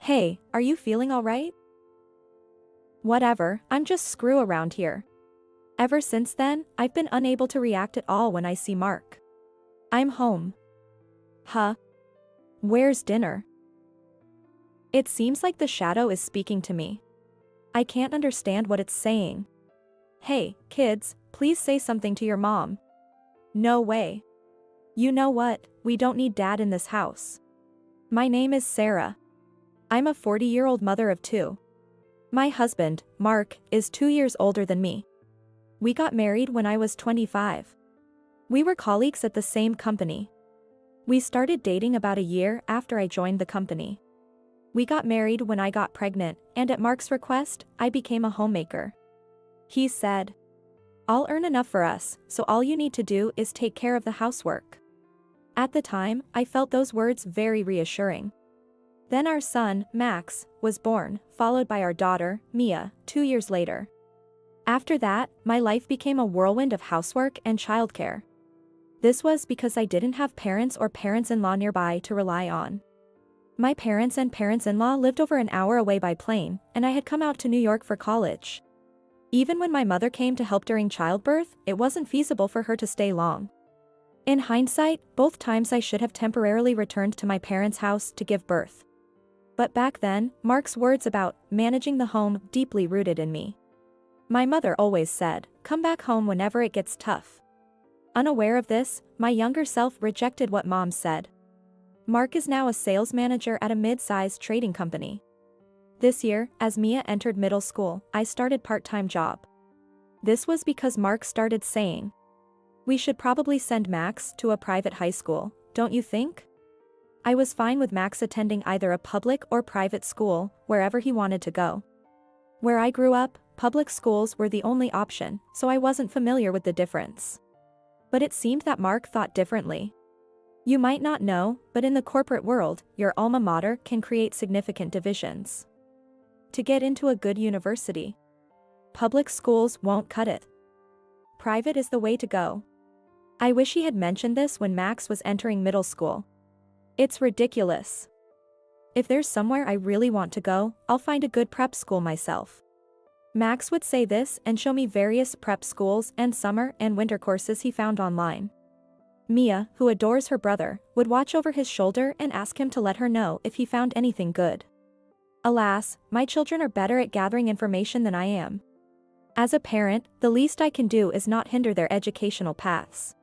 Hey, are you feeling alright? Whatever, I'm just screw around here. Ever since then, I've been unable to react at all when I see Mark. I'm home. Huh? Where's dinner? It seems like the shadow is speaking to me. I can't understand what it's saying. Hey, kids, please say something to your mom. No way. You know what, we don't need dad in this house. My name is Sarah. I'm a 40-year-old mother of two. My husband, Mark, is 2 years older than me. We got married when I was 25. We were colleagues at the same company. We started dating about a year after I joined the company. We got married when I got pregnant, and at Mark's request, I became a homemaker. He said, "I'll earn enough for us, so all you need to do is take care of the housework." At the time, I felt those words very reassuring. Then our son, Max, was born, followed by our daughter, Mia, 2 years later. After that, my life became a whirlwind of housework and childcare. This was because I didn't have parents or parents-in-law nearby to rely on. My parents and parents-in-law lived over an hour away by plane, and I had come out to New York for college. Even when my mother came to help during childbirth, it wasn't feasible for her to stay long. In hindsight, both times I should have temporarily returned to my parents' house to give birth. But back then, Mark's words about managing the home deeply rooted in me. My mother always said, "Come back home whenever it gets tough." Unaware of this, my younger self rejected what Mom said. Mark is now a sales manager at a mid-sized trading company. This year, as Mia entered middle school, I started part-time job. This was because Mark started saying, "We should probably send Max to a private high school, don't you think?" I was fine with Max attending either a public or private school, wherever he wanted to go. Where I grew up, public schools were the only option, so I wasn't familiar with the difference. But it seemed that Mark thought differently. You might not know, but in the corporate world, your alma mater can create significant divisions. To get into a good university, public schools won't cut it. Private is the way to go. I wish he had mentioned this when Max was entering middle school. It's ridiculous. If there's somewhere I really want to go, I'll find a good prep school myself. Max would say this and show me various prep schools and summer and winter courses he found online. Mia, who adores her brother, would watch over his shoulder and ask him to let her know if he found anything good. Alas, my children are better at gathering information than I am. As a parent, the least I can do is not hinder their educational paths.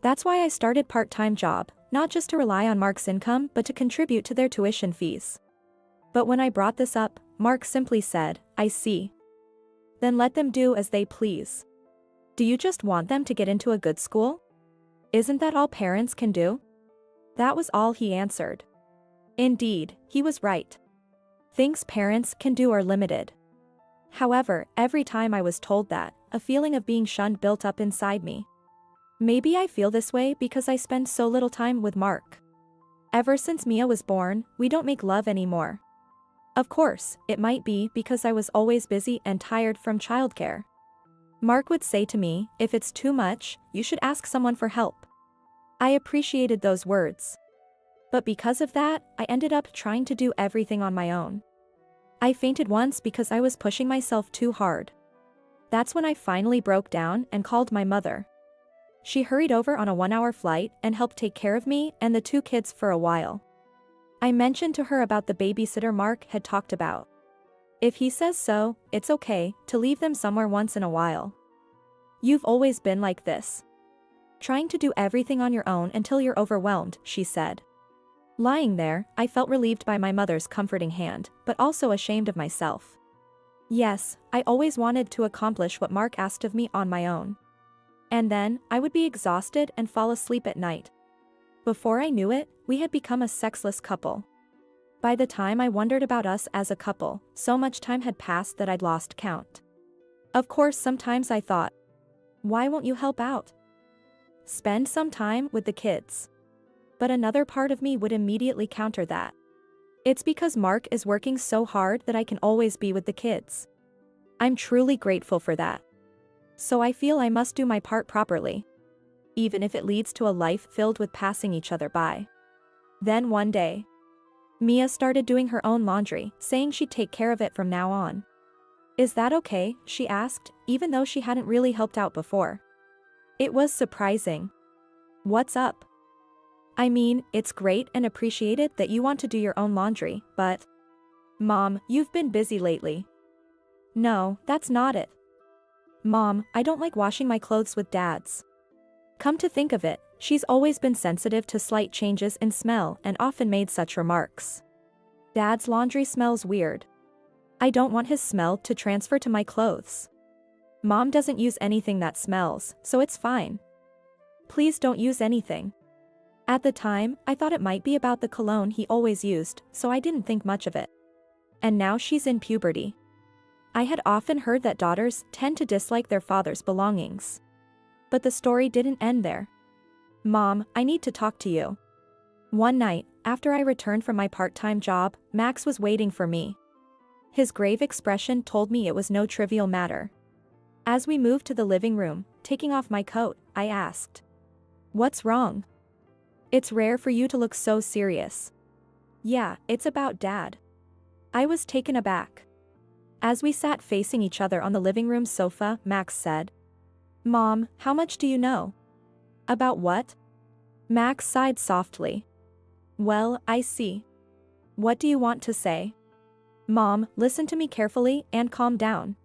That's why I started part-time job, not just to rely on Mark's income but to contribute to their tuition fees. But when I brought this up, Mark simply said, "I see. Then let them do as they please. Do you just want them to get into a good school? Isn't that all parents can do?" That was all he answered. Indeed, he was right. Things parents can do are limited. However, every time I was told that, a feeling of being shunned built up inside me. Maybe I feel this way because I spend so little time with Mark. Ever since Mia was born, we don't make love anymore. Of course, it might be because I was always busy and tired from childcare. Mark would say to me, "If it's too much, you should ask someone for help." I appreciated those words. But because of that, I ended up trying to do everything on my own. I fainted once because I was pushing myself too hard. That's when I finally broke down and called my mother. She hurried over on a 1-hour flight and helped take care of me and the 2 kids for a while. I mentioned to her about the babysitter Mark had talked about. If he says so, it's okay to leave them somewhere once in a while. You've always been like this. Trying to do everything on your own until you're overwhelmed, she said. Lying there, I felt relieved by my mother's comforting hand, but also ashamed of myself. Yes, I always wanted to accomplish what Mark asked of me on my own. And then, I would be exhausted and fall asleep at night. Before I knew it, we had become a sexless couple. By the time I wondered about us as a couple, so much time had passed that I'd lost count. Of course, sometimes I thought, why won't you help out? Spend some time with the kids. But another part of me would immediately counter that. It's because Mark is working so hard that I can always be with the kids. I'm truly grateful for that. So I feel I must do my part properly. Even if it leads to a life filled with passing each other by. Then one day, Mia started doing her own laundry, saying she'd take care of it from now on. Is that okay? She asked, even though she hadn't really helped out before. It was surprising. What's up? I mean, it's great and appreciated that you want to do your own laundry, but… Mom, you've been busy lately. No, that's not it. Mom, I don't like washing my clothes with Dad's. Come to think of it, she's always been sensitive to slight changes in smell and often made such remarks. Dad's laundry smells weird. I don't want his smell to transfer to my clothes. Mom doesn't use anything that smells, so it's fine. Please don't use anything. At the time, I thought it might be about the cologne he always used, so I didn't think much of it. And now she's in puberty. I had often heard that daughters tend to dislike their father's belongings. But the story didn't end there. Mom, I need to talk to you. One night, after I returned from my part-time job, Max was waiting for me. His grave expression told me it was no trivial matter. As we moved to the living room, taking off my coat, I asked, "What's wrong? It's rare for you to look so serious." "Yeah, it's about Dad." I was taken aback. As we sat facing each other on the living room sofa, Max said, "Mom, how much do you know?" "About what?" Max sighed softly. "Well, I see. What do you want to say?" "Mom, listen to me carefully and calm down.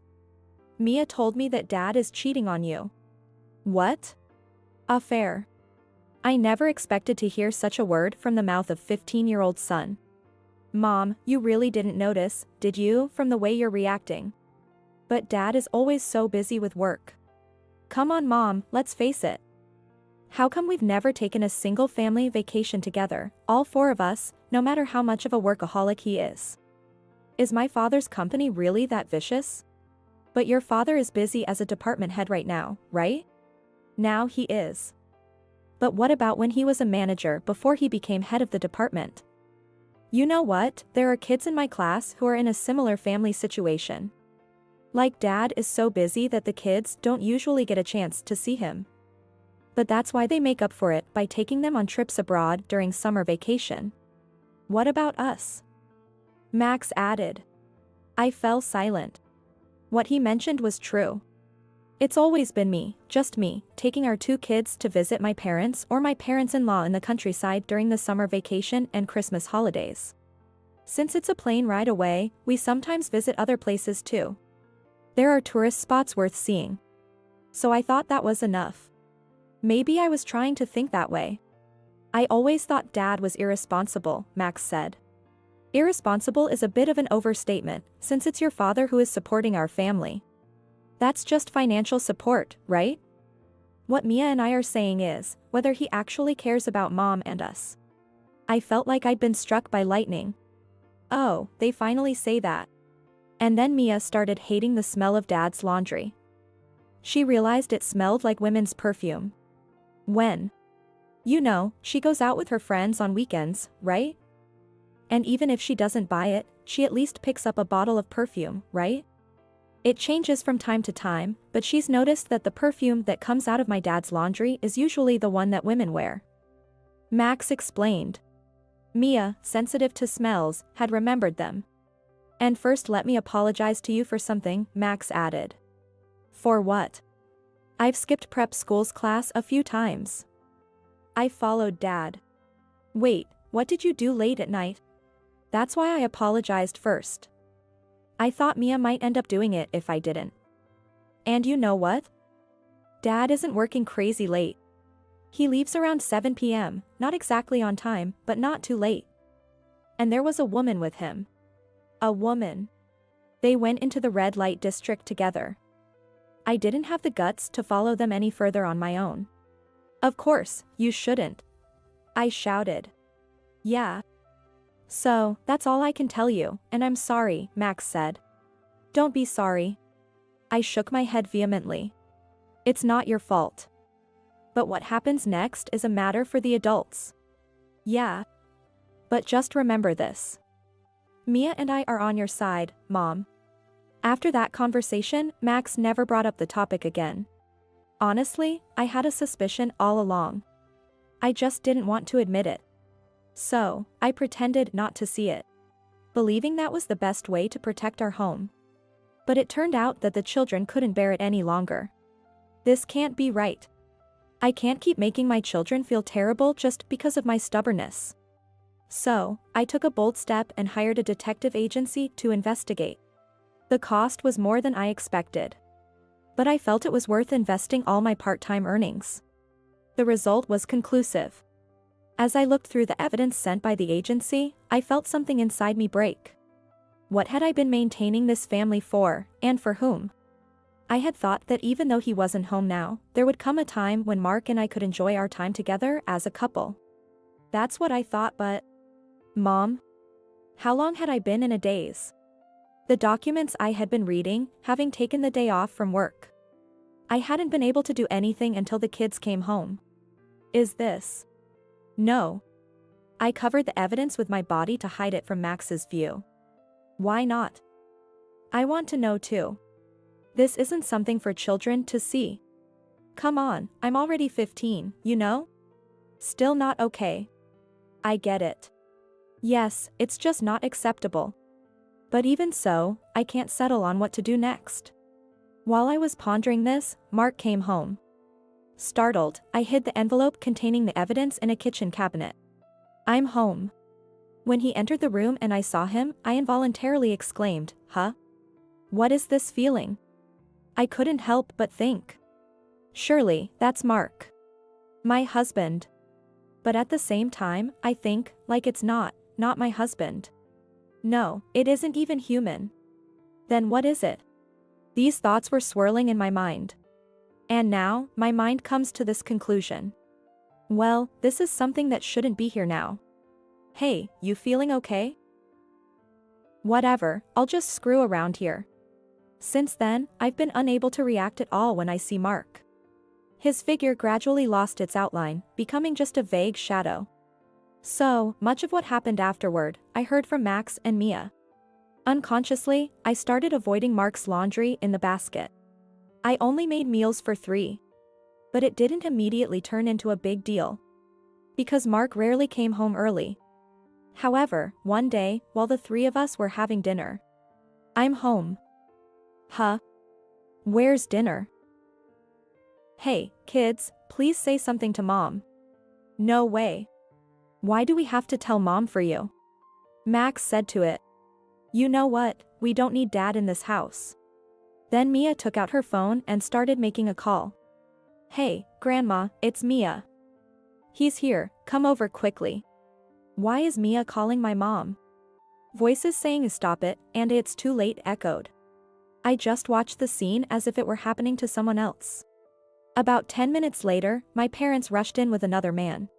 Mia told me that Dad is cheating on you." "What?" "Affair." I never expected to hear such a word from the mouth of 15-year-old son. "Mom, you really didn't notice, did you, from the way you're reacting? But Dad is always so busy with work." "Come on, Mom, let's face it. How come we've never taken a single family vacation together, all four of us, no matter how much of a workaholic he is? Is my father's company really that vicious? But your father is busy as a department head right now, right?" "Now he is. But what about when he was a manager before he became head of the department? You know what, there are kids in my class who are in a similar family situation. Like Dad is so busy that the kids don't usually get a chance to see him. But that's why they make up for it by taking them on trips abroad during summer vacation. What about us?" Max added. I fell silent. What he mentioned was true. It's always been me, just me, taking our two kids to visit my parents or my parents-in-law in the countryside during the summer vacation and Christmas holidays. Since it's a plane ride away, we sometimes visit other places too. There are tourist spots worth seeing. So I thought that was enough. Maybe I was trying to think that way. I always thought Dad was irresponsible, Max said. Irresponsible is a bit of an overstatement, since it's your father who is supporting our family. That's just financial support, right? What Mia and I are saying is, whether he actually cares about Mom and us. I felt like I'd been struck by lightning. Oh, they finally say that. And then Mia started hating the smell of Dad's laundry. She realized it smelled like women's perfume. When? You know, she goes out with her friends on weekends, right? And even if she doesn't buy it, she at least picks up a bottle of perfume, right? It changes from time to time, but she's noticed that the perfume that comes out of my dad's laundry is usually the one that women wear. Max explained. Mia, sensitive to smells, had remembered them. And first let me apologize to you for something, Max added. For what? I've skipped prep school's class a few times. I followed Dad. Wait, what did you do late at night? That's why I apologized first. I thought Mia might end up doing it if I didn't. And you know what? Dad isn't working crazy late. He leaves around 7 p.m., not exactly on time, but not too late. And there was a woman with him. A woman. They went into the red light district together. I didn't have the guts to follow them any further on my own. Of course, you shouldn't. I shouted. Yeah. So, that's all I can tell you, and I'm sorry, Max said. Don't be sorry. I shook my head vehemently. It's not your fault. But what happens next is a matter for the adults. Yeah. But just remember this. Mia and I are on your side, Mom. After that conversation, Max never brought up the topic again. Honestly, I had a suspicion all along. I just didn't want to admit it. So, I pretended not to see it, believing that was the best way to protect our home. But it turned out that the children couldn't bear it any longer. This can't be right. I can't keep making my children feel terrible just because of my stubbornness. So, I took a bold step and hired a detective agency to investigate. The cost was more than I expected, but I felt it was worth investing all my part-time earnings. The result was conclusive. As I looked through the evidence sent by the agency, I felt something inside me break. What had I been maintaining this family for, and for whom? I had thought that even though he wasn't home now, there would come a time when Mark and I could enjoy our time together as a couple. That's what I thought, but... Mom? How long had I been in a daze? The documents I had been reading, having taken the day off from work. I hadn't been able to do anything until the kids came home. Is this? No. I covered the evidence with my body to hide it from Max's view. Why not? I want to know too. This isn't something for children to see. Come on, I'm already 15, you know? Still not okay. I get it. Yes, it's just not acceptable. But even so, I can't settle on what to do next. While I was pondering this, Mark came home. Startled, I hid the envelope containing the evidence in a kitchen cabinet. I'm home. When he entered the room and I saw him, I involuntarily exclaimed, "Huh? What is this feeling?" I couldn't help but think. Surely, that's Mark. My husband. But at the same time, I think, like it's not my husband. No, it isn't even human. Then what is it? These thoughts were swirling in my mind. And now, my mind comes to this conclusion. Well, this is something that shouldn't be here now. Hey, you feeling okay? Whatever, I'll just screw around here. Since then, I've been unable to react at all when I see Mark. His figure gradually lost its outline, becoming just a vague shadow. So, much of what happened afterward, I heard from Max and Mia. Unconsciously, I started avoiding Mark's laundry in the basket. I only made meals for 3. But it didn't immediately turn into a big deal. Because Mark rarely came home early. However, one day, while the 3 of us were having dinner. I'm home. Huh? Where's dinner? Hey, kids, please say something to Mom. No way. Why do we have to tell Mom for you? Max said to it. You know what, we don't need Dad in this house. Then Mia took out her phone and started making a call. Hey, Grandma, it's Mia. He's here, come over quickly. Why is Mia calling my mom? Voices saying stop it, and it's too late echoed. I just watched the scene as if it were happening to someone else. About 10 minutes later, my parents rushed in with another man.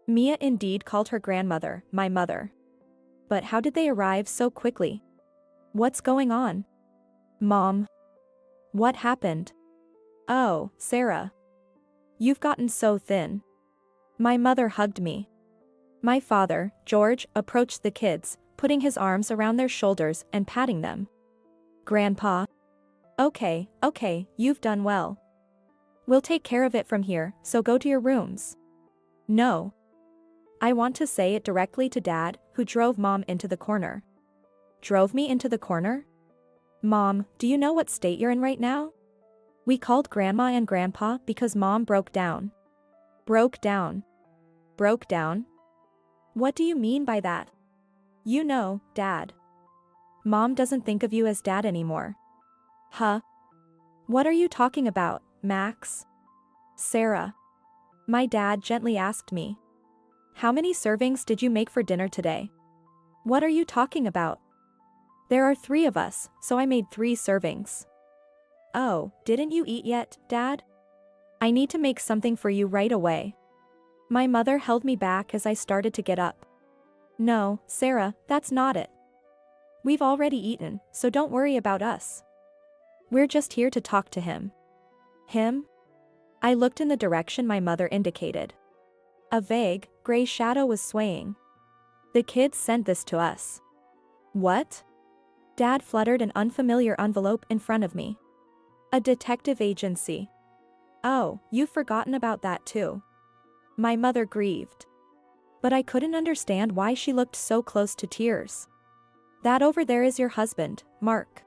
Mia indeed called her grandmother, my mother. But how did they arrive so quickly? What's going on? Mom. What happened? Oh, Sarah. You've gotten so thin. My mother hugged me. My father, George, approached the kids, putting his arms around their shoulders and patting them. Grandpa. Okay, you've done well. We'll take care of it from here, so go to your rooms. No. I want to say it directly to Dad, who drove Mom into the corner. Drove me into the corner? Mom, do you know what state you're in right now? We called Grandma and Grandpa because Mom broke down. Broke down? Broke down? What do you mean by that? You know, Dad. Mom doesn't think of you as Dad anymore. Huh? What are you talking about, Max? Sarah. My dad gently asked me. How many servings did you make for dinner today? What are you talking about? There are 3 of us, so I made 3 servings. Oh, didn't you eat yet, Dad? I need to make something for you right away. My mother held me back as I started to get up. No, Sarah, that's not it. We've already eaten, so don't worry about us. We're just here to talk to him. Him? I looked in the direction my mother indicated. A vague, gray shadow was swaying. The kids sent this to us. What? Dad fluttered an unfamiliar envelope in front of me. A detective agency. Oh, you've forgotten about that too. My mother grieved. but I couldn't understand why she looked so close to tears. That over there is your husband, Mark.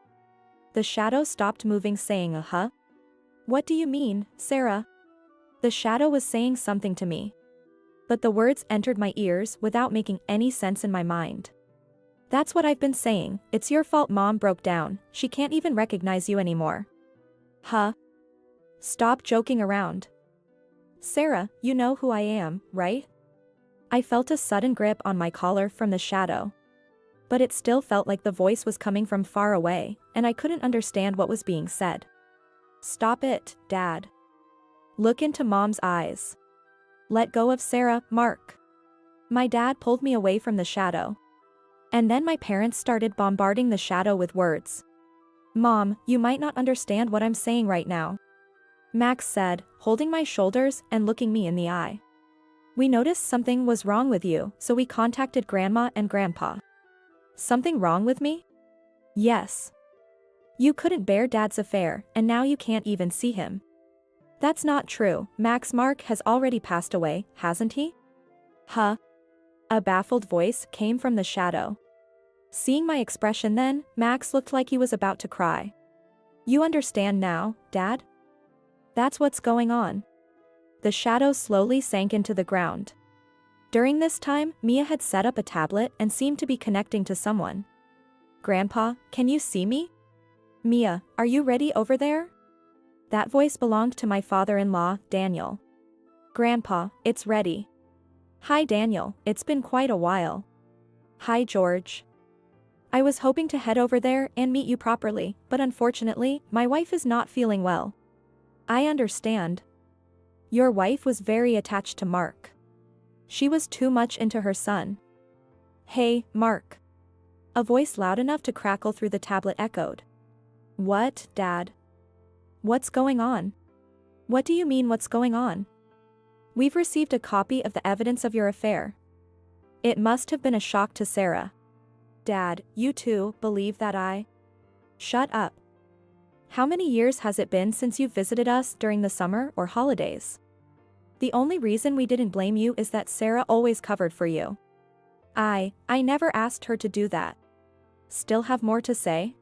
The shadow stopped moving, saying, uh-huh. What do you mean, Sarah? The shadow was saying something to me. But the words entered my ears without making any sense in my mind. That's what I've been saying, it's your fault Mom broke down, she can't even recognize you anymore. Huh? Stop joking around. Sarah, you know who I am, right? I felt a sudden grip on my collar from the shadow. But it still felt like the voice was coming from far away, and I couldn't understand what was being said. Stop it, Dad. Look into Mom's eyes. Let go of Sarah, Mark. My dad pulled me away from the shadow. And then my parents started bombarding the shadow with words. Mom, you might not understand what I'm saying right now, Max said, holding my shoulders and looking me in the eye. We noticed something was wrong with you, so we contacted Grandma and Grandpa. Something wrong with me? Yes. You couldn't bear Dad's affair, and now you can't even see him. That's not true, Max. Mark has already passed away, hasn't he? Huh? A baffled voice came from the shadow. Seeing my expression then, Max looked like he was about to cry. You understand now, Dad? That's what's going on. The shadow slowly sank into the ground. During this time, Mia had set up a tablet and seemed to be connecting to someone. Grandpa, can you see me? Mia, are you ready over there? That voice belonged to my father-in-law, Daniel. Grandpa, it's ready. Hi Daniel, it's been quite a while. Hi George. I was hoping to head over there and meet you properly, but unfortunately, my wife is not feeling well. I understand. Your wife was very attached to Mark. She was too much into her son. Hey, Mark. A voice loud enough to crackle through the tablet echoed. What, Dad? What's going on? What do you mean what's going on? We've received a copy of the evidence of your affair. It must have been a shock to Sarah. Dad, you too believe that I... Shut up. How many years has it been since you visited us during the summer or holidays? The only reason we didn't blame you is that Sarah always covered for you. I never asked her to do that. Still have more to say?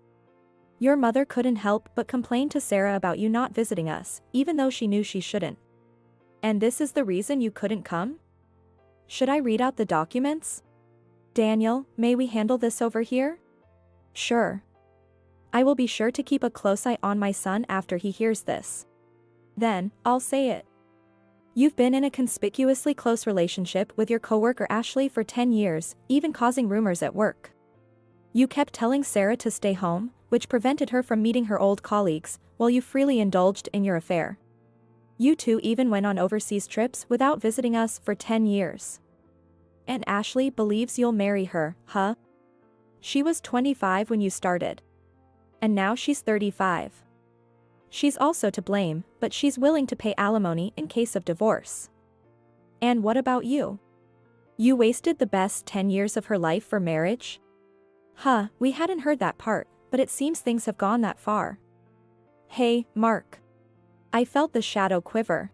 Your mother couldn't help but complain to Sarah about you not visiting us, even though she knew she shouldn't. And this is the reason you couldn't come? Should I read out the documents? Daniel, may we handle this over here? Sure. I will be sure to keep a close eye on my son after he hears this. Then, I'll say it. You've been in a conspicuously close relationship with your coworker Ashley for 10 years, even causing rumors at work. You kept telling Sarah to stay home, which prevented her from meeting her old colleagues, while you freely indulged in your affair. You two even went on overseas trips without visiting us for 10 years. And Ashley believes you'll marry her, huh? She was 25 when you started. And now she's 35. She's also to blame, but she's willing to pay alimony in case of divorce. And what about you? You wasted the best 10 years of her life for marriage? Huh, we hadn't heard that part, but it seems things have gone that far. Hey, Mark. I felt the shadow quiver.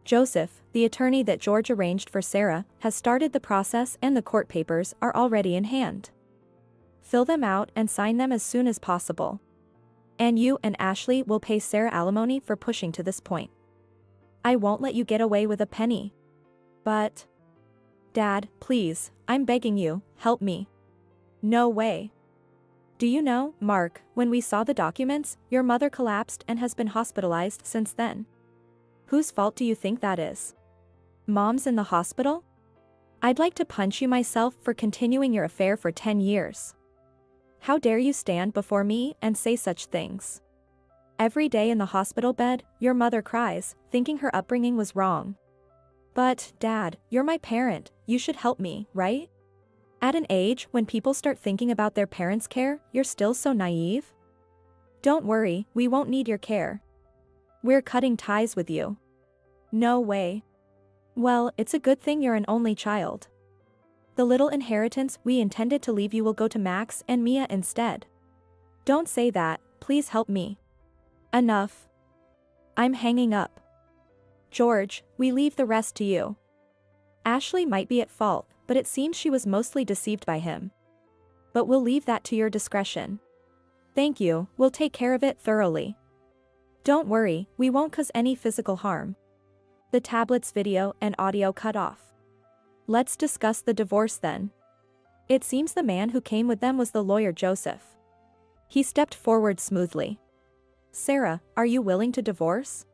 Joseph, the attorney that George arranged for Sarah, has started the process and the court papers are already in hand. Fill them out and sign them as soon as possible. And you and Ashley will pay Sarah alimony for pushing to this point. I won't let you get away with a penny. But... Dad, please, I'm begging you, help me. No way. Do you know, Mark, when we saw the documents, your mother collapsed and has been hospitalized since then. Whose fault do you think that is? Mom's in the hospital? I'd like to punch you myself for continuing your affair for 10 years. How dare you stand before me and say such things? Every day in the hospital bed, your mother cries, thinking her upbringing was wrong. But, Dad, you're my parent, you should help me, right? At an age when people start thinking about their parents' care, you're still so naive? Don't worry, we won't need your care. We're cutting ties with you. No way. Well, it's a good thing you're an only child. The little inheritance we intended to leave you will go to Max and Mia instead. Don't say that, please help me. Enough. I'm hanging up. George, we leave the rest to you. Ashley might be at fault, but it seems she was mostly deceived by him. But we'll leave that to your discretion. Thank you, we'll take care of it thoroughly. Don't worry, we won't cause any physical harm. The tablet's video and audio cut off. Let's discuss the divorce then. It seems the man who came with them was the lawyer Joseph. He stepped forward smoothly. Sarah, are you willing to divorce?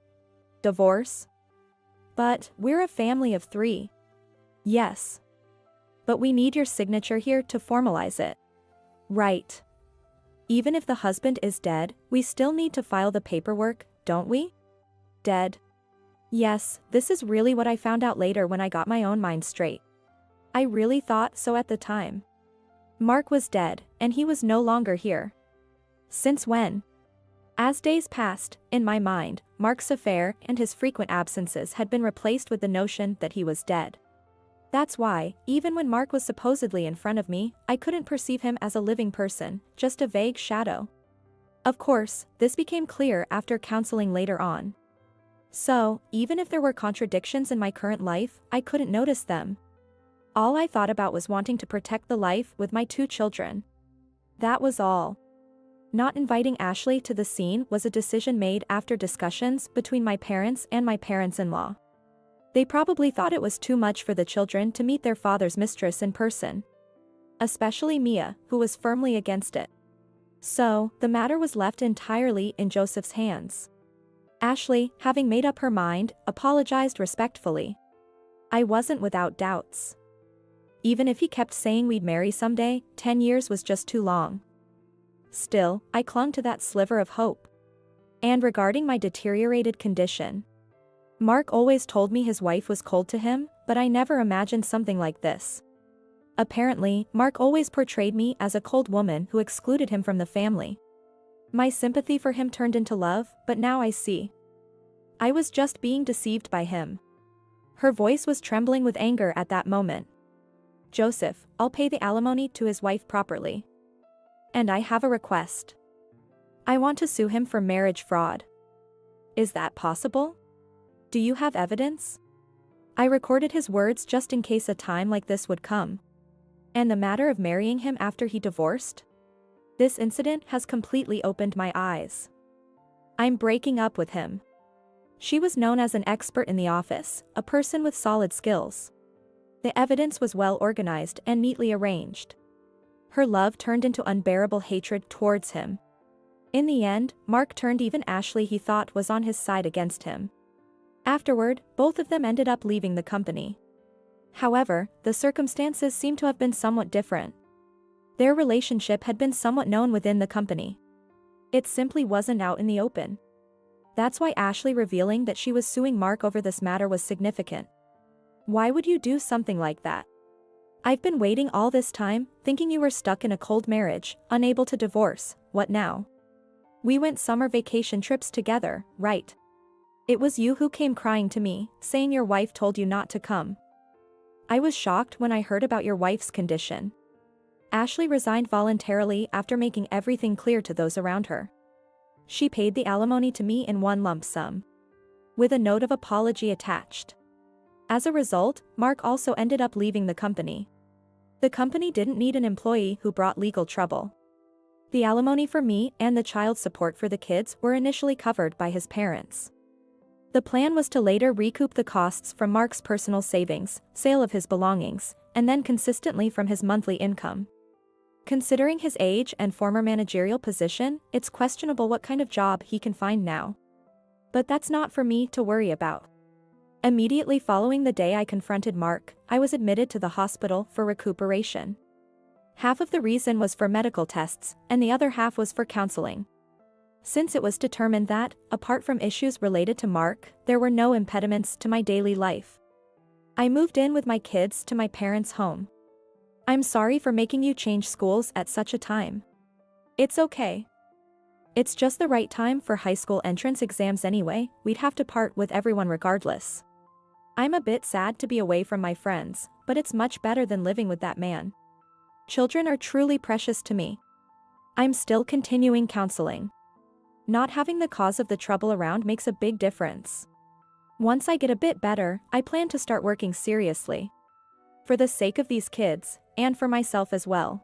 Divorce? But, we're a family of 3. Yes. But we need your signature here to formalize it. Right. Even if the husband is dead, we still need to file the paperwork, don't we? Dead. Yes, this is really what I found out later when I got my own mind straight. I really thought so at the time. Mark was dead, and he was no longer here. Since when? As days passed, in my mind, Mark's affair and his frequent absences had been replaced with the notion that he was dead. That's why, even when Mark was supposedly in front of me, I couldn't perceive him as a living person, just a vague shadow. Of course, this became clear after counseling later on. So, even if there were contradictions in my current life, I couldn't notice them. All I thought about was wanting to protect the life with my 2 children. That was all. Not inviting Ashley to the scene was a decision made after discussions between my parents and my parents-in-law. They probably thought it was too much for the children to meet their father's mistress in person. Especially Mia, who was firmly against it. So, the matter was left entirely in Joseph's hands. Ashley, having made up her mind, apologized respectfully. I wasn't without doubts. Even if he kept saying we'd marry someday, 10 years was just too long. Still, I clung to that sliver of hope. And regarding my deteriorated condition, Mark always told me his wife was cold to him, but I never imagined something like this. Apparently, Mark always portrayed me as a cold woman who excluded him from the family. My sympathy for him turned into love, but now I see. I was just being deceived by him. Her voice was trembling with anger at that moment. Joseph, I'll pay the alimony to his wife properly. And I have a request. I want to sue him for marriage fraud. Is that possible? Do you have evidence? I recorded his words just in case a time like this would come. And the matter of marrying him after he divorced? This incident has completely opened my eyes. I'm breaking up with him. She was known as an expert in the office, a person with solid skills. The evidence was well organized and neatly arranged. Her love turned into unbearable hatred towards him. In the end, Mark turned even Ashley he thought was on his side against him. Afterward, both of them ended up leaving the company. However, the circumstances seem to have been somewhat different. Their relationship had been somewhat known within the company. It simply wasn't out in the open. That's why Ashley revealing that she was suing Mark over this matter was significant. Why would you do something like that? I've been waiting all this time, thinking you were stuck in a cold marriage, unable to divorce. What now? We went summer vacation trips together, right? It was you who came crying to me, saying your wife told you not to come. I was shocked when I heard about your wife's condition. Ashley resigned voluntarily after making everything clear to those around her. She paid the alimony to me in one lump sum, with a note of apology attached. As a result, Mark also ended up leaving the company. The company didn't need an employee who brought legal trouble. The alimony for me and the child support for the kids were initially covered by his parents. The plan was to later recoup the costs from Mark's personal savings, sale of his belongings, and then consistently from his monthly income. Considering his age and former managerial position, it's questionable what kind of job he can find now. But that's not for me to worry about. Immediately following the day I confronted Mark, I was admitted to the hospital for recuperation. Half of the reason was for medical tests, and the other half was for counseling. Since it was determined that, apart from issues related to Mark, there were no impediments to my daily life, I moved in with my kids to my parents' home. I'm sorry for making you change schools at such a time. It's okay. It's just the right time for high school entrance exams anyway, we'd have to part with everyone regardless. I'm a bit sad to be away from my friends, but it's much better than living with that man. Children are truly precious to me. I'm still continuing counseling. Not having the cause of the trouble around makes a big difference. Once I get a bit better, I plan to start working seriously. For the sake of these kids, and for myself as well.